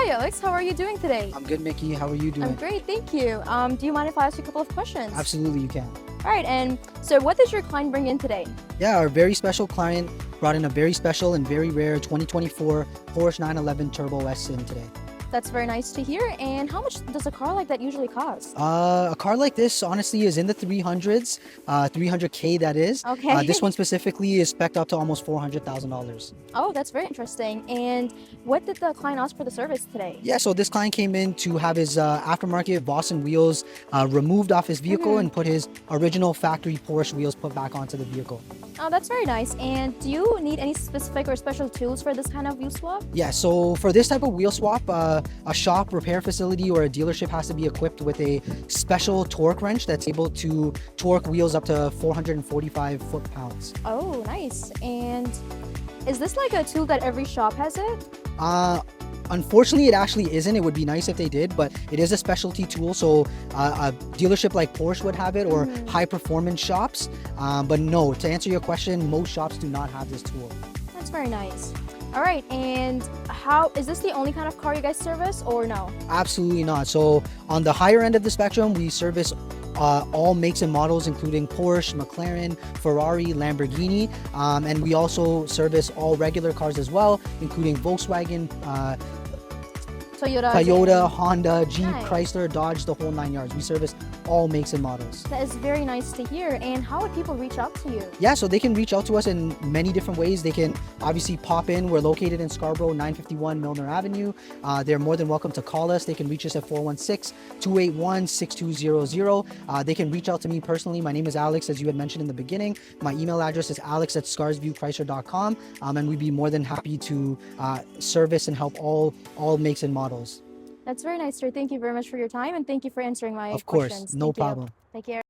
Hi, Alex. How are you doing today? I'm good, Mickey. How are you doing? I'm great, thank you. Do you mind if I ask you a couple of questions? Absolutely, you can. All right, and so what did your client bring in today? Yeah, our very special client brought in a very special and very rare 2024 Porsche 911 Turbo S in today. That's very nice to hear. And how much does a car like that usually cost? A car like this, honestly, is in the 300s, 300K that is. Okay. This one specifically is spec'd up to almost $400,000. Oh, that's very interesting. And what did the client ask for the service today? Yeah, so this client came in to have his aftermarket Boston wheels removed off his vehicle and put his original factory Porsche wheels put back onto the vehicle. Oh, that's very nice. And do you need any specific or special tools for this kind of wheel swap? Yeah, so for this type of wheel swap, a shop, repair facility, or a dealership has to be equipped with a special torque wrench that's able to torque wheels up to 445 foot-pounds. Oh, nice. And is this like a tool that every shop has it? Unfortunately, it actually isn't. It would be nice if they did, but it is a specialty tool. So a dealership like Porsche would have it, or high performance shops. But no, to answer your question, most shops do not have this tool. That's very nice. All right, and how is this the only kind of car you guys service, or no? Absolutely not. So on the higher end of the spectrum, we service all makes and models, including Porsche, McLaren, Ferrari, Lamborghini, and we also service all regular cars as well, including Volkswagen, Toyota, Honda, Jeep, Nice. Chrysler, Dodge, the whole 9 yards. We service all makes and models. That is very nice to hear. And how would people reach out to you? Yeah, so they can reach out to us in many different ways. They can obviously pop in. We're located in Scarborough, 951 Milner Avenue. They're more than welcome to call us. They can reach us at 416-281-6200. They can reach out to me personally. My name is Alex, as you had mentioned in the beginning. My email address is alex@scarsviewchrysler.com, and we'd be more than happy to service and help all makes and models. That's very nice, sir. Thank you very much for your time, and thank you for answering my Of course, questions. no Thank you. problem. Take care.